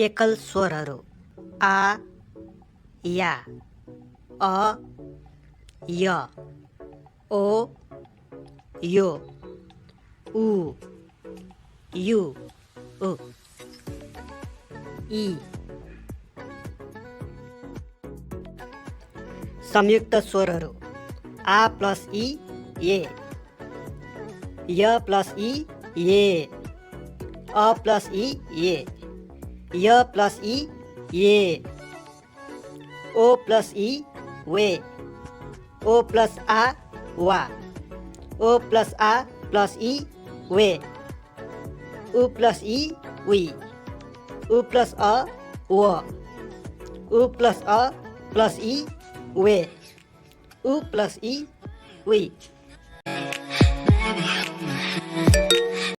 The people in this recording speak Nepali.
एकल स्वरहरू आ, या, अ, य, ओ, यो, उ, यु, उ, ई। संयुक्त स्वरहरू आ प्लस ई, ए, य प्लस ई, ए, अ प्लस ई, ए, य प्लस ई, ए, ओ प्लस ई, वे, ओ प्लस आ, वा, ओ प्लस आ प्लस ई, वे, उ प्लस ई, वी, उ प्लस अ, व, उ प्लस अ प्लस ई, वे, उ प्लस ई, वी।